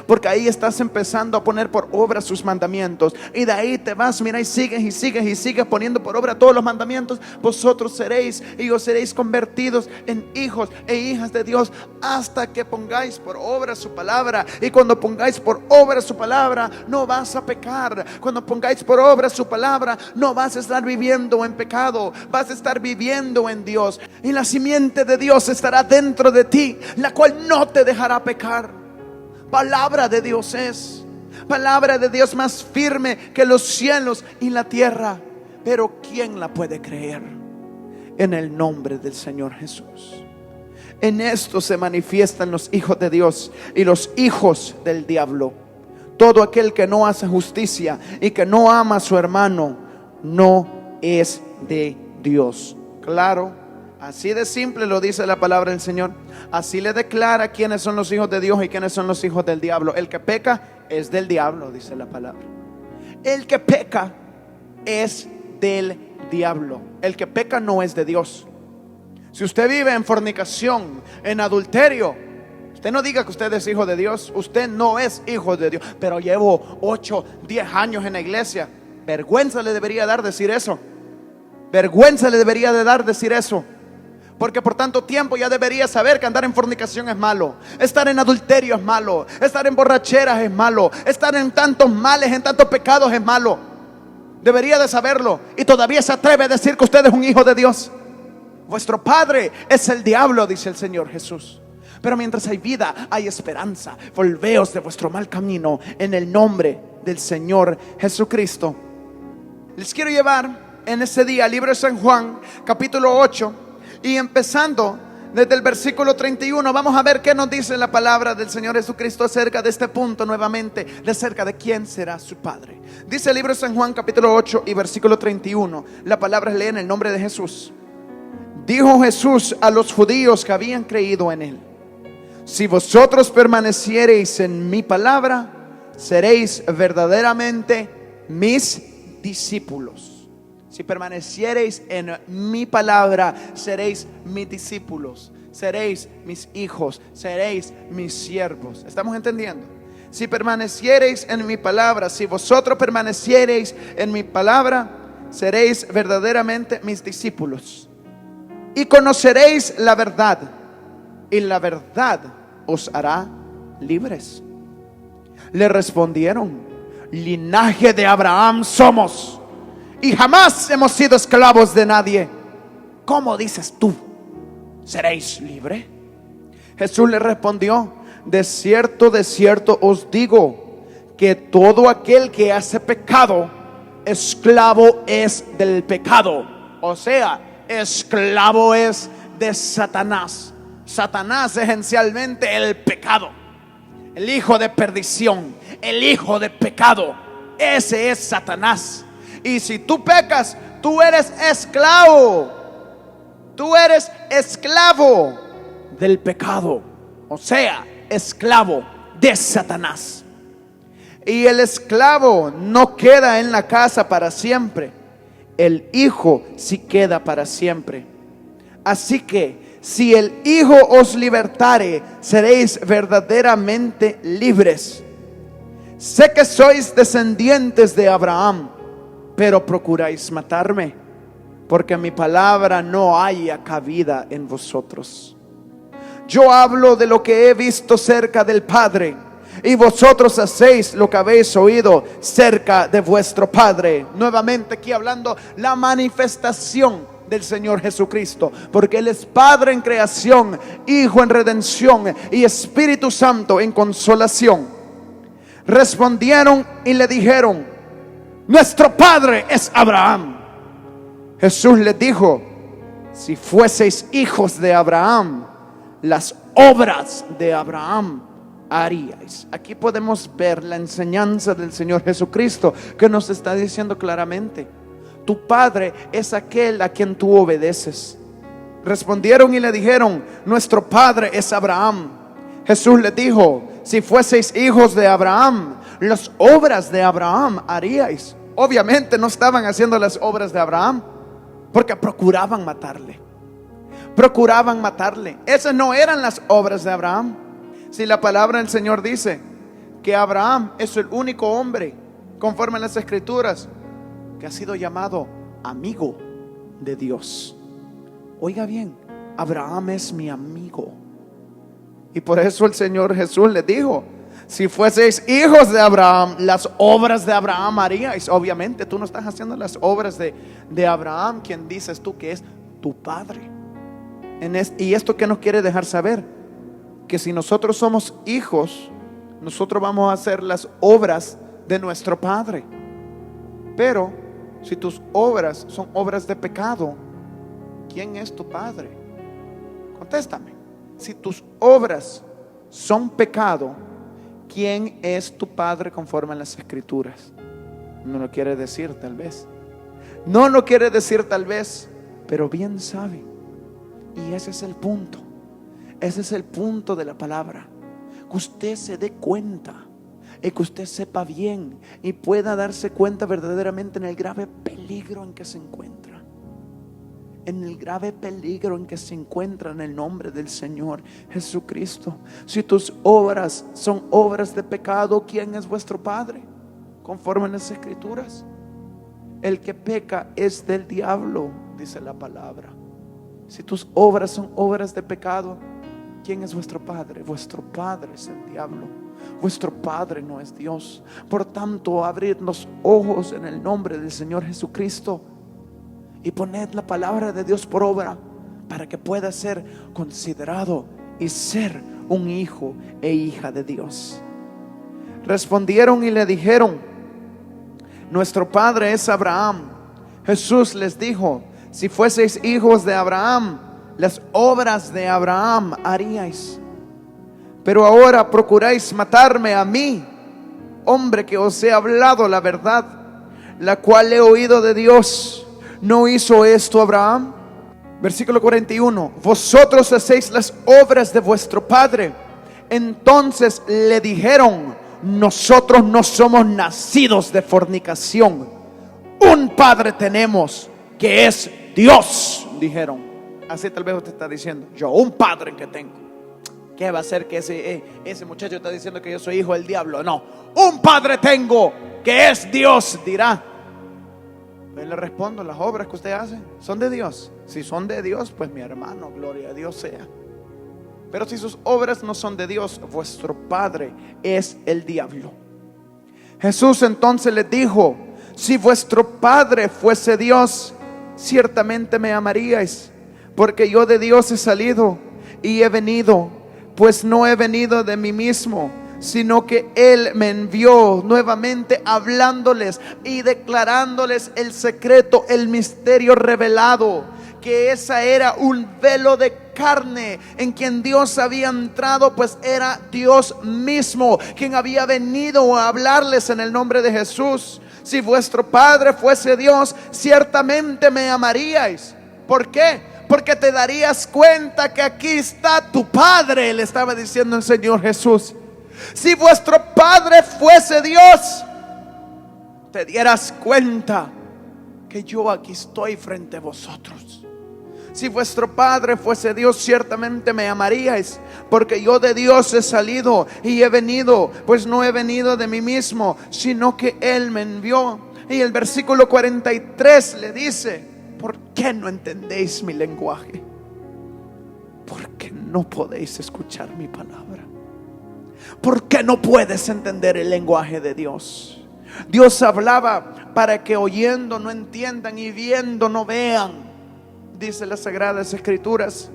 porque ahí estás empezando a poner por obra sus mandamientos. Y de ahí te vas, mira, y sigues poniendo por obra todos los mandamientos. Vosotros seréis y os seréis convertidos en hijos e hijas de Dios, hasta que pongáis por obra su palabra. Y cuando pongáis por obra su palabra, no vas a pecar. Cuando pongáis por obra su palabra, no vas a estar viviendo en pecado, vas a estar viviendo en Dios. Y la simiente de Dios estará dentro de ti, la cual no te dejará pecar. Palabra de Dios es palabra de Dios más firme que los cielos y la tierra. Pero ¿quién la puede creer? En el nombre del Señor Jesús. En esto se manifiestan los hijos de Dios y los hijos del diablo. Todo aquel que no hace justicia y que no ama a su hermano no es de Dios. Claro. Así de simple lo dice la palabra del Señor. Así le declara quiénes son los hijos de Dios y quiénes son los hijos del diablo. El que peca es del diablo, dice la palabra. El que peca es del diablo. El que peca no es de Dios. Si usted vive en fornicación, en adulterio, usted no diga que usted es hijo de Dios. Usted no es hijo de Dios. Pero llevo 8, 10 años en la iglesia. Vergüenza le debería dar decir eso. Vergüenza le debería de dar decir eso. Porque por tanto tiempo ya debería saber que andar en fornicación es malo, estar en adulterio es malo, estar en borracheras es malo, estar en tantos males, en tantos pecados es malo. Debería de saberlo, y todavía se atreve a decir que usted es un hijo de Dios. Vuestro padre es el diablo, dice el Señor Jesús. Pero mientras hay vida, hay esperanza. Volveos de vuestro mal camino en el nombre del Señor Jesucristo. Les quiero llevar en este día al libro de San Juan, capítulo 8. Y empezando desde el versículo 31, vamos a ver qué nos dice la palabra del Señor Jesucristo acerca de este punto nuevamente, de acerca de quién será su Padre. Dice el libro de San Juan capítulo 8 y versículo 31. La palabra es leída en el nombre de Jesús. Dijo Jesús a los judíos que habían creído en él: si vosotros permaneciereis en mi palabra, seréis verdaderamente mis discípulos. Si permaneciereis en mi palabra, seréis mis discípulos, seréis mis hijos, seréis mis siervos. ¿Estamos entendiendo? Si permaneciereis en mi palabra, si vosotros permaneciereis en mi palabra, seréis verdaderamente mis discípulos. Y conoceréis la verdad, y la verdad os hará libres. Le respondieron: linaje de Abraham somos, y jamás hemos sido esclavos de nadie. ¿Cómo dices tú, seréis libre? Jesús le respondió: de cierto os digo, que todo aquel que hace pecado, esclavo es del pecado. O sea, esclavo es de Satanás. Satanás es esencialmente el pecado, el hijo de perdición, el hijo de pecado. Ese es Satanás. Y si tú pecas, tú eres esclavo. Tú eres esclavo del pecado. O sea, esclavo de Satanás. Y el esclavo no queda en la casa para siempre. El hijo sí queda para siempre. Así que si el hijo os libertare, seréis verdaderamente libres. Sé que sois descendientes de Abraham, pero procuráis matarme, porque mi palabra no haya cabida en vosotros. Yo hablo de lo que he visto cerca del Padre, y vosotros hacéis lo que habéis oído cerca de vuestro padre. Nuevamente aquí hablando la manifestación del Señor Jesucristo, porque Él es Padre en creación, Hijo en redención y Espíritu Santo en consolación. Respondieron y le dijeron: nuestro padre es Abraham. Jesús les dijo: si fueseis hijos de Abraham, las obras de Abraham haríais. Aquí podemos ver la enseñanza del Señor Jesucristo, que nos está diciendo claramente: tu padre es aquel a quien tú obedeces. Respondieron y le dijeron: nuestro padre es Abraham. Jesús les dijo: si fueseis hijos de Abraham, las obras de Abraham haríais. Obviamente no estaban haciendo las obras de Abraham, porque procuraban matarle. Procuraban matarle. Esas no eran las obras de Abraham. Si la palabra del Señor dice que Abraham es el único hombre, conforme a las Escrituras, que ha sido llamado amigo de Dios. Oiga bien, Abraham es mi amigo. Y por eso el Señor Jesús le dijo: si fueseis hijos de Abraham, las obras de Abraham haríais. Obviamente tú no estás haciendo las obras de Abraham, quien dices tú que es tu padre. Y esto que nos quiere dejar saber, que si nosotros somos hijos, nosotros vamos a hacer las obras de nuestro padre. Pero si tus obras son obras de pecado, ¿quién es tu padre? Contéstame. Si tus obras son pecado, ¿quién es tu padre conforme a las Escrituras? No lo quiere decir tal vez. No lo quiere decir tal vez, pero bien sabe. Y ese es el punto. Ese es el punto de la palabra. Que usted se dé cuenta y que usted sepa bien y pueda darse cuenta verdaderamente en el grave peligro en que se encuentra. En el grave peligro en que se encuentra en el nombre del Señor Jesucristo. Si tus obras son obras de pecado, ¿quién es vuestro Padre? Conforme en las Escrituras. El que peca es del diablo, dice la palabra. Si tus obras son obras de pecado, ¿quién es vuestro padre? Vuestro padre es el diablo. Vuestro padre no es Dios. Por tanto, abrid los ojos en el nombre del Señor Jesucristo y poned la palabra de Dios por obra, para que pueda ser considerado y ser un hijo e hija de Dios. Respondieron y le dijeron: nuestro padre es Abraham. Jesús les dijo: si fueseis hijos de Abraham, las obras de Abraham haríais. Pero ahora procuráis matarme a mí, hombre que os he hablado la verdad, la cual he oído de Dios. ¿No hizo esto Abraham? Versículo 41. Vosotros hacéis las obras de vuestro padre. Entonces le dijeron: nosotros no somos nacidos de fornicación. Un padre tenemos, que es Dios. Dijeron. Así tal vez usted está diciendo: yo un padre que tengo. ¿Qué va a ser que ese muchacho está diciendo que yo soy hijo del diablo? No, un padre tengo, que es Dios, dirá. Pues le respondo: las obras que usted hace son de Dios. Si son de Dios, pues mi hermano, gloria a Dios sea. Pero si sus obras no son de Dios, vuestro padre es el diablo. Jesús entonces les dijo: si vuestro padre fuese Dios, ciertamente me amaríais, porque yo de Dios he salido y he venido, pues no he venido de mí mismo, sino que Él me envió. Nuevamente hablándoles y declarándoles el secreto, el misterio revelado, que esa era un velo de carne en quien Dios había entrado, pues era Dios mismo quien había venido a hablarles en el nombre de Jesús. Si vuestro padre fuese Dios, ciertamente me amaríais. ¿Por qué? Porque te darías cuenta que aquí está tu padre, le estaba diciendo el Señor Jesús. Si vuestro padre fuese Dios, te dieras cuenta que yo aquí estoy frente a vosotros. Si vuestro padre fuese Dios, ciertamente me amaríais, porque yo de Dios he salido y he venido, pues no he venido de mí mismo, sino que Él me envió. Y el versículo 43 le dice: ¿por qué no entendéis mi lenguaje? Porque no podéis escuchar mi palabra. ¿Por qué no puedes entender el lenguaje de Dios? Dios hablaba para que oyendo no entiendan y viendo no vean. Dice las Sagradas Escrituras: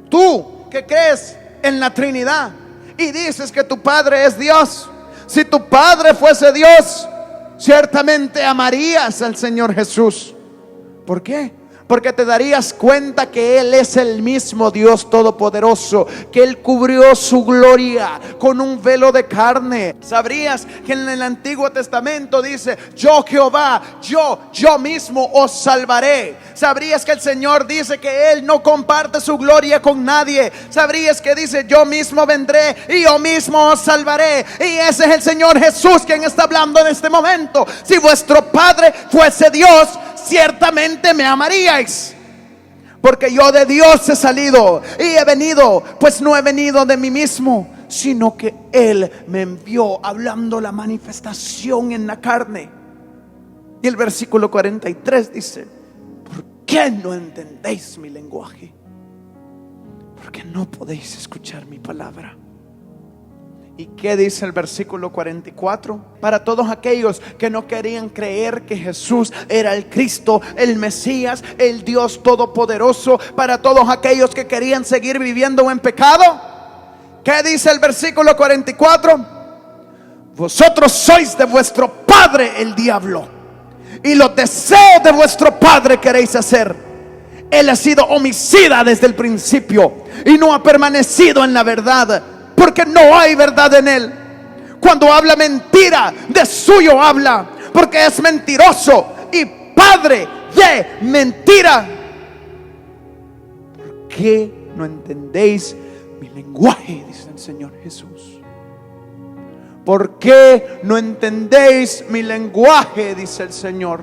tú que crees en la Trinidad y dices que tu Padre es Dios, si tu Padre fuese Dios, ciertamente amarías al Señor Jesús. ¿Por qué? Porque te darías cuenta que Él es el mismo Dios Todopoderoso, que Él cubrió su gloria con un velo de carne. Sabrías que en el Antiguo Testamento dice: yo Jehová, yo mismo os salvaré. Sabrías que el Señor dice que Él no comparte su gloria con nadie. Sabrías que dice: yo mismo vendré y yo mismo os salvaré. Y ese es el Señor Jesús quien está hablando en este momento. Si vuestro Padre fuese Dios, ciertamente me amaríais, porque yo de Dios he salido y he venido, pues no he venido de mí mismo, sino que Él me envió, hablando la manifestación en la carne. Y el versículo 43 dice: ¿por qué no entendéis mi lenguaje? Porque no podéis escuchar mi palabra. ¿Y qué dice el versículo 44? Para todos aquellos que no querían creer que Jesús era el Cristo, el Mesías, el Dios Todopoderoso, para todos aquellos que querían seguir viviendo en pecado, ¿qué dice el versículo 44? Vosotros sois de vuestro padre el diablo, y los deseos de vuestro padre queréis hacer. Él ha sido homicida desde el principio y no ha permanecido en la verdad, porque no hay verdad en Él. Cuando habla mentira, de suyo habla, porque es mentiroso y padre de mentira. ¿Por qué no entendéis mi lenguaje? Dice el Señor Jesús. ¿Por qué no entendéis mi lenguaje? Dice el Señor.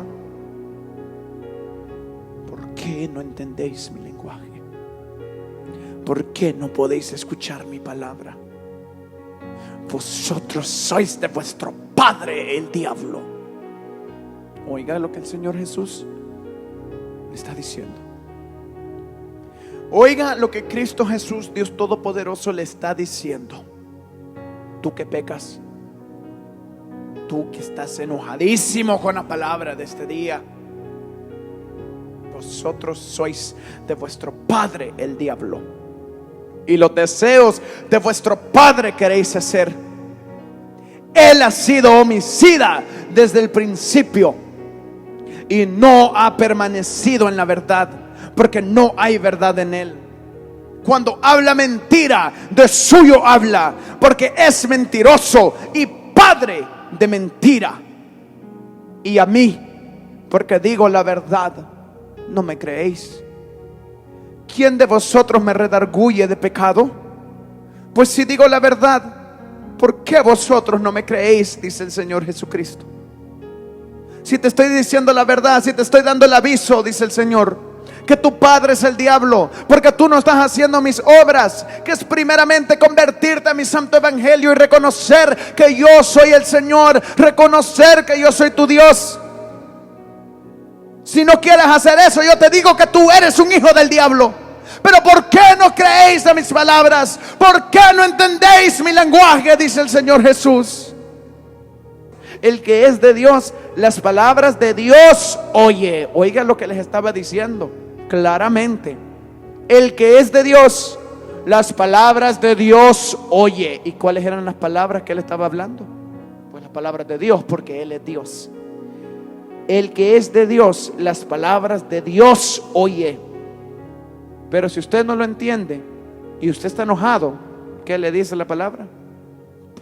¿Por qué no entendéis mi lenguaje? ¿Por qué no podéis escuchar mi palabra? Vosotros sois de vuestro padre el diablo. Oiga lo que el Señor Jesús le está diciendo. Oiga lo que Cristo Jesús, Dios Todopoderoso, le está diciendo. Tú que pecas, tú que estás enojadísimo con la palabra de este día, vosotros sois de vuestro padre el diablo, y los deseos de vuestro padre queréis hacer. Él ha sido homicida desde el principio y no ha permanecido en la verdad, porque no hay verdad en él. Cuando habla mentira, de suyo habla, porque es mentiroso y padre de mentira. Y a mí, porque digo la verdad, no me creéis. ¿Quién de vosotros me redarguye de pecado? Pues si digo la verdad, ¿por qué vosotros no me creéis? Dice el Señor Jesucristo. Si te estoy diciendo la verdad, si te estoy dando el aviso, dice el Señor, que tu padre es el diablo, porque tú no estás haciendo mis obras, que es primeramente convertirte a mi santo evangelio y reconocer que yo soy el Señor, reconocer que yo soy tu Dios. Si no quieres hacer eso, yo te digo que tú eres un hijo del diablo. Pero ¿por qué no creéis a mis palabras? ¿Por qué no entendéis mi lenguaje? Dice el Señor Jesús. El que es de Dios, las palabras de Dios oye. Oiga lo que les estaba diciendo claramente. El que es de Dios, las palabras de Dios oye. ¿Y cuáles eran las palabras que él estaba hablando? Pues las palabras de Dios, porque él es Dios. El que es de Dios, las palabras de Dios oye. Pero si usted no lo entiende y usted está enojado, ¿qué le dice la palabra?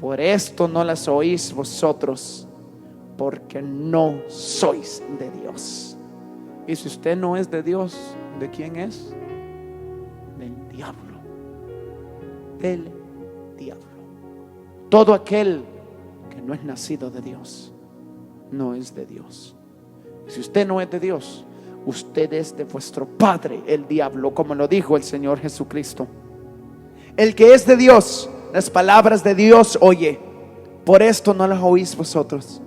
Por esto no las oís vosotros, porque no sois de Dios. Y si usted no es de Dios, ¿de quién es? Del diablo. Del diablo. Todo aquel que no es nacido de Dios, no es de Dios. Si usted no es de Dios, usted es de vuestro padre el diablo, como lo dijo el Señor Jesucristo. El que es de Dios, las palabras de Dios oye. Por esto no las oís vosotros,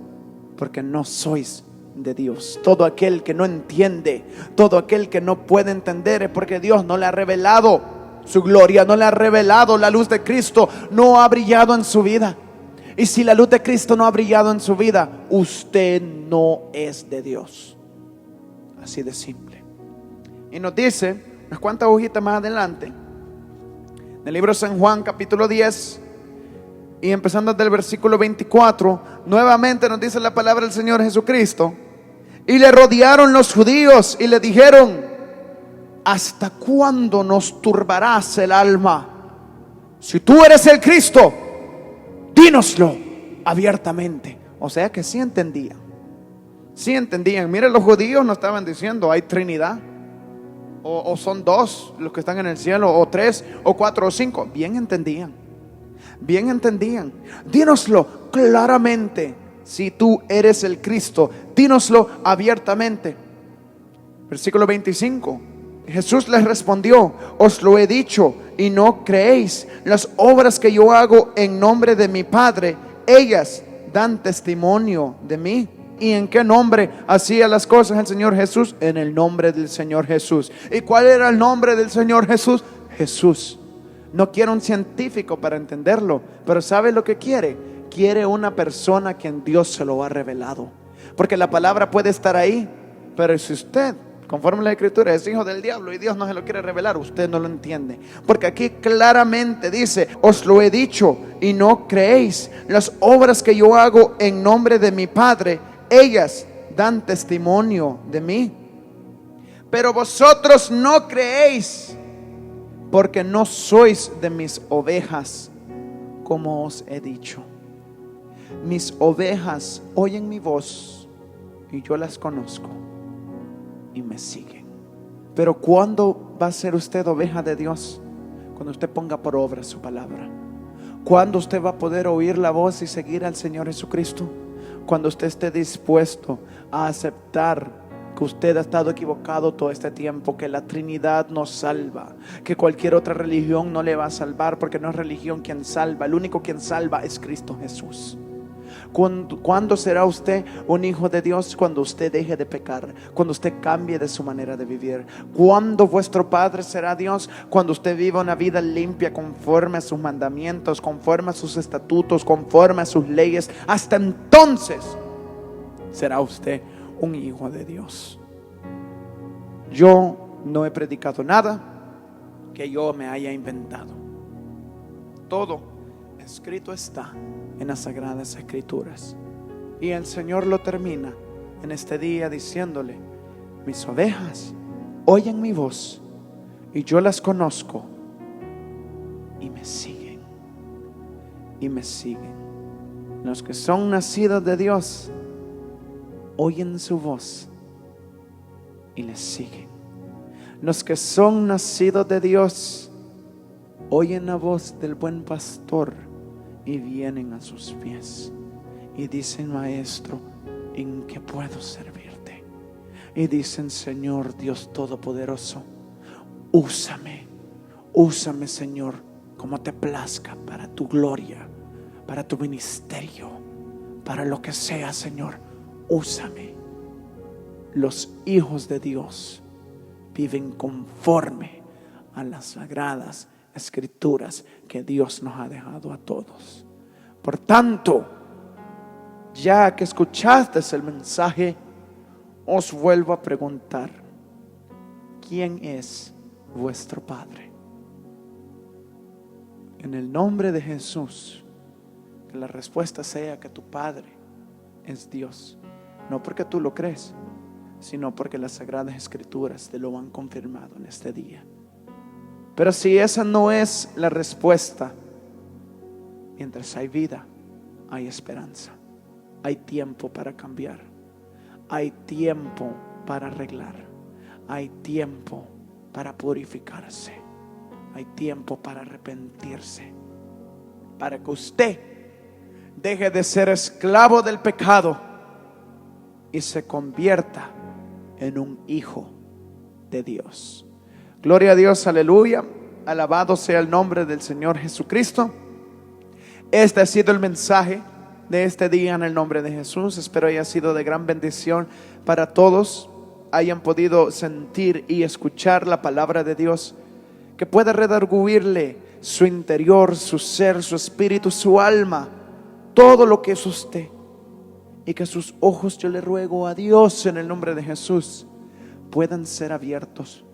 porque no sois de Dios. Todo aquel que no entiende, todo aquel que no puede entender, es porque Dios no le ha revelado su gloria, no le ha revelado la luz de Cristo, no ha brillado en su vida. Y si la luz de Cristo no ha brillado en su vida, usted no es de Dios. Así de simple. Y nos dice unas cuantas hojitas más adelante, en el libro de San Juan capítulo 10, y empezando desde el versículo 24, nuevamente nos dice la palabra del Señor Jesucristo. Y le rodearon los judíos y le dijeron: ¿hasta cuándo nos turbarás el alma? Si tú eres el Cristo, dínoslo abiertamente. O sea que sí entendían. Sí entendían. Miren, los judíos no estaban diciendo hay Trinidad, o son dos los que están en el cielo, o tres, o cuatro, o cinco. Bien entendían. Bien entendían. Dínoslo claramente. Si tú eres el Cristo, dínoslo abiertamente. Versículo 25. Jesús les respondió: os lo he dicho y no creéis. Las obras que yo hago en nombre de mi Padre, ellas dan testimonio de mí. ¿Y en qué nombre hacía las cosas el Señor Jesús? En el nombre del Señor Jesús. ¿Y cuál era el nombre del Señor Jesús? Jesús. No quiere un científico para entenderlo, pero ¿sabe lo que quiere? Quiere una persona a quien Dios se lo ha revelado. Porque la palabra puede estar ahí, pero si usted, conforme a la Escritura, es hijo del diablo y Dios no se lo quiere revelar, usted no lo entiende. Porque aquí claramente dice: os lo he dicho y no creéis. Las obras que yo hago en nombre de mi Padre, ellas dan testimonio de mí. Pero vosotros no creéis, porque no sois de mis ovejas, como os he dicho. Mis ovejas oyen mi voz y yo las conozco y me siguen. Pero ¿cuándo va a ser usted oveja de Dios? Cuando usted ponga por obra su palabra. ¿Cuándo usted va a poder oír la voz y seguir al Señor Jesucristo? Cuando usted esté dispuesto a aceptar que usted ha estado equivocado todo este tiempo, que la Trinidad no salva, que cualquier otra religión no le va a salvar, porque no es religión quien salva. El único quien salva es Cristo Jesús. ¿Cuándo será usted un hijo de Dios? Cuando usted deje de pecar, cuando usted cambie de su manera de vivir. ¿Cuándo vuestro Padre será Dios? Cuando usted viva una vida limpia conforme a sus mandamientos, conforme a sus estatutos, conforme a sus leyes. Hasta entonces será usted un hijo de Dios. Yo no he predicado nada que yo me haya inventado. Todo escrito está en las Sagradas Escrituras. Y el Señor lo termina en este día diciéndole: mis ovejas oyen mi voz y yo las conozco y me siguen. Y me siguen. Los que son nacidos de Dios oyen su voz y les siguen. Los que son nacidos de Dios oyen la voz del buen pastor y vienen a sus pies y dicen: maestro, ¿en qué puedo servirte? Y dicen: Señor Dios Todopoderoso, úsame Señor, como te plazca, para tu gloria, para tu ministerio, para lo que sea, Señor, úsame. Los hijos de Dios viven conforme a las Sagradas Escrituras que Dios nos ha dejado a todos. Por tanto, ya que escuchaste el mensaje, os vuelvo a preguntar: ¿quién es vuestro Padre? En el nombre de Jesús, que la respuesta sea que tu Padre es Dios. No porque tú lo crees, sino porque las Sagradas Escrituras te lo han confirmado en este día. Pero si esa no es la respuesta, mientras hay vida, hay esperanza. Hay tiempo para cambiar. Hay tiempo para arreglar. Hay tiempo para purificarse. Hay tiempo para arrepentirse. Para que usted deje de ser esclavo del pecado y se convierta en un hijo de Dios. Gloria a Dios, aleluya. Alabado sea el nombre del Señor Jesucristo. Este ha sido el mensaje de este día en el nombre de Jesús. Espero haya sido de gran bendición para todos. Hayan podido sentir y escuchar la palabra de Dios, que pueda redarguirle su interior, su ser, su espíritu, su alma, todo lo que es usted. Y que sus ojos, yo le ruego a Dios en el nombre de Jesús, puedan ser abiertos,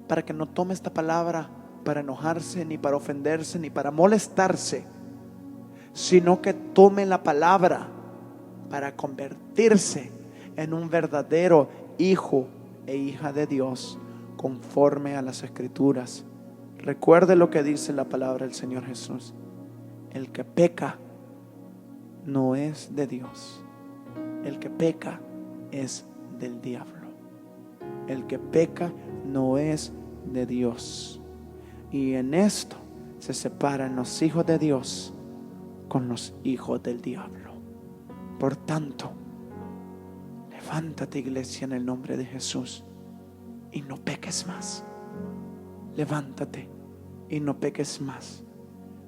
para que no tome esta palabra para enojarse, ni para ofenderse, ni para molestarse, sino que tome la palabra para convertirse en un verdadero hijo e hija de Dios, conforme a las Escrituras. Recuerde lo que dice la palabra del Señor Jesús: el que peca no es de Dios, el que peca es del diablo. El que peca no es de Dios. Y en esto se separan los hijos de Dios con los hijos del diablo. Por tanto, levántate, iglesia, en el nombre de Jesús, y no peques más. Levántate y no peques más,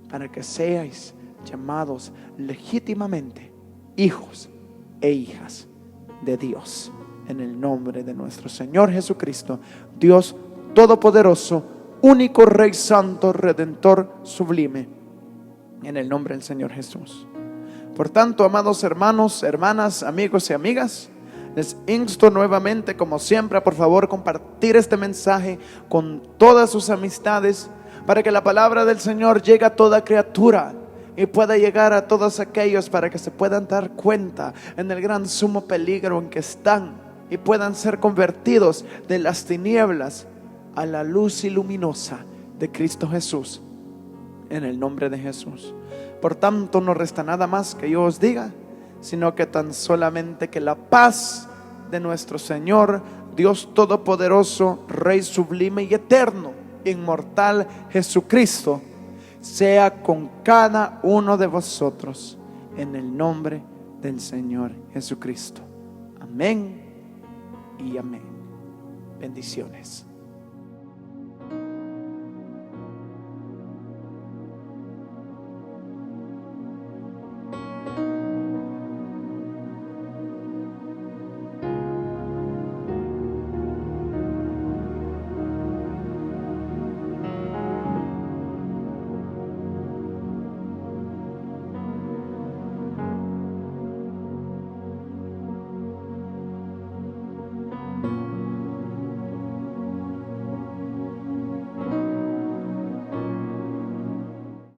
para que seáis llamados legítimamente hijos e hijas de Dios, en el nombre de nuestro Señor Jesucristo, Dios Todopoderoso, único Rey Santo, Redentor, sublime, en el nombre del Señor Jesús. Por tanto, amados hermanos, hermanas, amigos y amigas, les insto nuevamente, como siempre, a por favor compartir este mensaje con todas sus amistades, para que la palabra del Señor llegue a toda criatura y pueda llegar a todos aquellos, para que se puedan dar cuenta en el gran sumo peligro en que están y puedan ser convertidos de las tinieblas a la luz luminosa de Cristo Jesús, en el nombre de Jesús. Por tanto, no resta nada más que yo os diga, sino que tan solamente que la paz de nuestro Señor, Dios Todopoderoso, Rey sublime y eterno, inmortal Jesucristo, sea con cada uno de vosotros, en el nombre del Señor Jesucristo. Amén y amén. Bendiciones.